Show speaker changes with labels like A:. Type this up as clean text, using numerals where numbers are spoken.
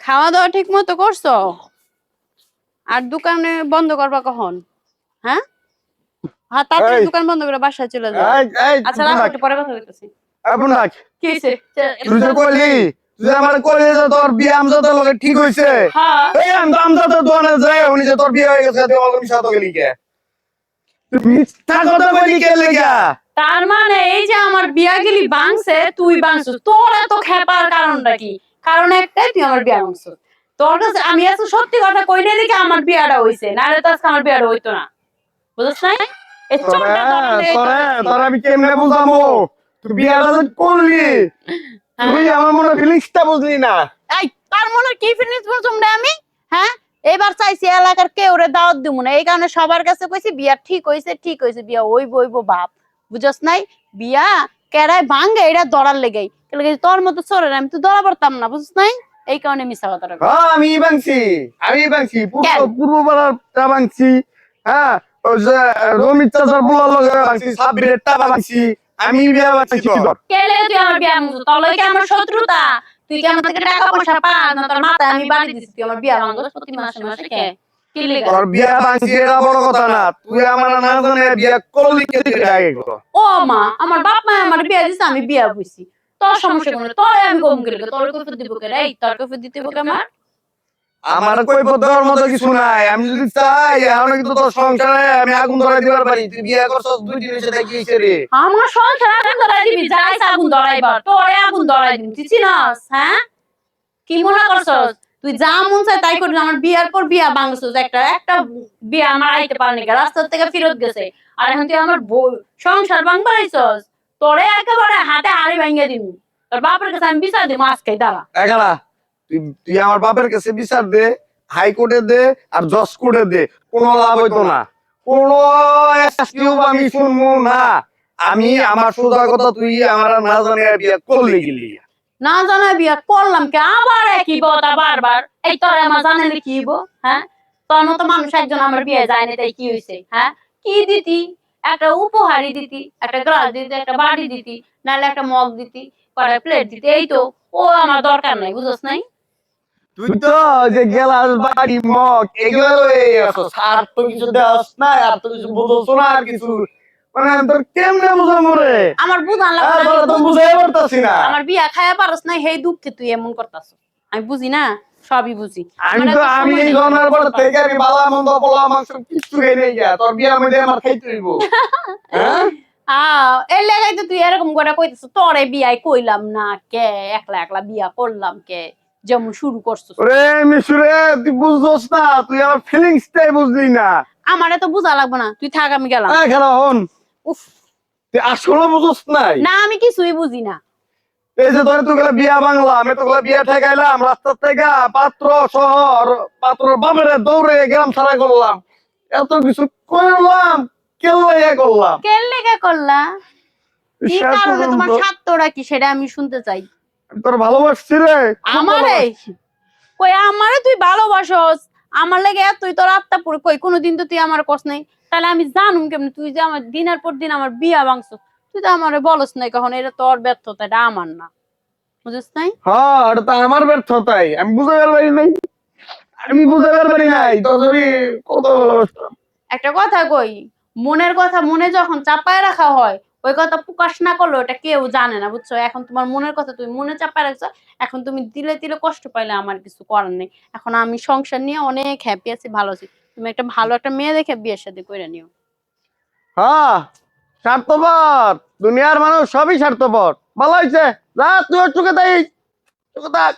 A: খাওয়া দাওয়া ঠিক মতো করছো? আর দোকানে বন্ধ করবা কখন? হ্যাঁ হ্যাঁ, তাড়াতাড়ি দোকান বন্ধ করে বাসায় চলে যাও। আচ্ছা রাখো, একটু পরে কথা বলতেছি। কি হইছে?
B: তুই যে কইলি তুই আমার কইলি যে তোর বিয়ে আমজাদের লগে ঠিক হইছে।
A: হ্যাঁ
B: এই আমজাদের দোকানে যায় উনি যে তোর বিয়ে হয়ে গেছে তুই আমাকে মিছা তো গেলি কে? তুই মিথ্যা কথা কইলি কে লাগা?
A: তার মানে এই যে আমার বিয়া গেলি ভাঙছে, তুই ভাঙছিস। তোর এত খেপার কারণটা কি? কারণ একটাই, তুই আমার বিয়া ভাঙছিস। তোর কাছে আমি এত সত্যি কথা কইলে দেখি আমার বিয়াটা হইছে, নাহলে তো আজকে আমার বিয়াটা হইতো না। বুঝছ নাই? এই চোরটা
B: তোরা আমি কেমনে বুঝামো? তুই বিয়েটা যে করলি তুই আমার মনে ফিলিংসটা বুঝলি না।
A: এই তার মনে কি ফিনিশ বুঝুম রে আমি? হ্যাঁ, এবার চাইছি এলাকার কেউ রে দাওয়াত দিব না, এই কারণে সবার কাছে কইছি বিয়া ঠিক হইছে, বিয়া হইব বাপ। বুঝছ নাই? বিয়া কেড়াই ভাঙে এটা ধরার লেগেই, তোর মতো চোরের আমি তো ধরা পড়তাম না। বুঝছ নাই? এই কারণে মিছা কথাটা কই।
B: আমি ভাঙছি পূর্ব পাড়ারটা ভাঙছি। হ্যাঁ, ওই যে রমিত চাচার পোলার লগে ভাঙছি, সাব্বিরেরটা ভাঙছি। আমি বিয়া ভাঙছি তোর।
A: কেলে তুই আমার বিয়া ভাঙছিস? তোর লগে কি আমার শত্রুতা? তুই কি আমার থেকে টাকা পয়সা পাস না? তোর মাথায় আমি বাড়ি দিছি, তুই আমার বিয়া ভাঙছিস প্রতি মাসে মাসে কে? কি লেগা?
B: তোর বিয়া ভাঙছি এটা বড় কথা না, তুই আমার না জানে বিয়া করলি কে তুই আগে কর।
A: ও মা, আমার বাপ মা আমার বিয়া দিছে, আমি বিয়া বইছি। তোর সমস্যা কোন? তোর আমি কম গেলে তোর কইফত দিব কে? এই তোর কইফত দিতে হবে কে আমার?
B: আমার কই দেওয়ার মতো কিছু নাই। আমি যদি চাই এখন কিন্তু তোর সংসারে আমি আগুন ধরাই দিবার পারি। তুই বিয়া করছস 2 দিন হইছে দেখি হইছে রে।
A: আমার সংসার আগুন ধরাই দিবি? যাই আগুন ধরাইবার, তোরে আগুন ধরাই দিবি। তুই চিনস? হ্যাঁ, কি মনে করছস? তুই যা মন চায় তাই করবি। আমার বিয়ার পর বিয়া ভাঙছস, একটা একটা বিয়া আমার আইতে পারেনি, রাস্তা থেকে ফিরত গেছে। আর এখন তুই আমার সংসার ভাঙবার আইছস? তোরে একেবারে হাতে হাড়ি ভাঙিয়ে দিবি। তোর বাপের কাছে আমি বিচার দিব আজকে, দাঁড়া।
B: এখানা তুই আমার বাপের কাছে বিচার দে, হাইকোর্টে দে আর জজ কোর্টে দে, কোনো লাভ হইতো না। কোনো এক্সকিউজ আমি শুনবো না। আমি আমার সোজা কথা, তুই আমার না জানে বিয়া করলি গেলি।
A: না জানা বিয়া করলাম কে? আবার একই কথা বারবার। এই তোর আমার জানালে কি হইব? হ্যাঁ, তোর মতো মানুষ একজন আমার বিয়ে যায় না, তাই কি হইছে? হ্যাঁ, কি দিতি? একটা উপহারই দিতি, একটা গ্লাস দিতি, একটা বাড়ি দিতি, নাহলে একটা মগ দিতি, কয়টা প্লেট দিতি, এই তো। ও আমার দরকার নাই, বুঝছ নাই?
B: তুই তো যে গেলাস বাড়ি মগ এগুলো লয়ে আসছ, আর তো কিছু দেওয়াস না, আর তো কিছু বুঝছ না, আর কিছু মানে তোর কেমনে বুঝামু রে?
A: আমার বুঝান
B: তোরা
A: লাগবে
B: তো
A: না।
B: বুঝাই পারতাছি না।
A: আমার বিয়া খায়া পারস না, হেই দুঃখে তুই এমন করতাছ। আমি বুঝি না, সবই বুঝি।
B: আমি এই জন্মের পর থেকে আমি বালা মন্দ পোলা মাংস কিছু খাই নাই গা, তোর বিয়ার মধ্যে আমার খাইতে হইব। হ্যাঁ,
A: এর লাগাই তো তুই এরকম করে কইতেছ। তোরে বিয়াই কইলাম না কে? একলা একলা বিয়া করলাম কে? যেমন শুরু করছিস।
B: ওরে মিশুরে, তুই বুঝছস না, তুই আমার ফিলিংসটাই বুঝলি না।
A: আমারে তো বুঝা লাগবে না, তুই থাক, আমি গেলাম।
B: খেলা হন,
A: উফ,
B: তুই আসলে বুঝছ নাই।
A: না আমি কিছুই বুঝি না।
B: এই যে ধরে তুই গেলে বিয়া বাংলা, আমি তো গেলে বিয়া ঠেকাইলাম রাস্তার থেকে, পাত্র শহর পাত্র বাপের দৌড়ে গ্রাম ছাড়া করলাম, এত কিছু করলাম, কেল্লাইয়া করলাম।
A: কেন লেগে করলা? কি
B: শেষ
A: কারণে? তোমার
B: পর্যন্ত
A: স্বার্থটা কি সেটা আমি শুনতে চাই।
B: আমি তোর ভালোবাসছি রে, খুব
A: আমারে
B: ভালোবাসছি।
A: কই? আমারে তুই ভালোবাসস? আমার লাগে তুই তোর আত্মা পুরো কই? কোনোদিন তো তুই আমার কষ্ট নাই। তাহলে আমি জানুম কেমনে তুই যে আমার দিনের পর দিন আমার বিয়া ভাঙছস? তুই তো আমারে বলস নাই কখন। এটা তোর ব্যর্থতা, এটা আমার না। বুঝছ নাই?
B: হ্যাঁ, এটা তো আমার ব্যর্থতাই, আমি বুঝাইবার পারি নাই। তোর যদি কত ভালোবাসতাম।
A: একটা কথা কই, মনের কথা মনে যখন চাপায় রাখা হয়, ওই কথা প্রকাশ না করলে ওটা কেউ জানে না, বুঝছো? এখন তোমার মনের কথা তুমি মনে চাপায় রাখছো, এখন তুমি দিলে দিলে কষ্ট পাইলে আমার কিছু করার নেই। এখন আমি সংসার নিয়ে অনেক হ্যাপি আছি, ভালো আছি। তুমি একটা ভালো একটা মেয়ে দেখে বিয়ের সাথে কইরা নিও।
B: হ্যাঁ, স্বার্থপর দুনিয়ার মানুষ সবই স্বার্থপর। ভালো হয়েছে, যা তুই চোখে দেখ, চোখে থাক।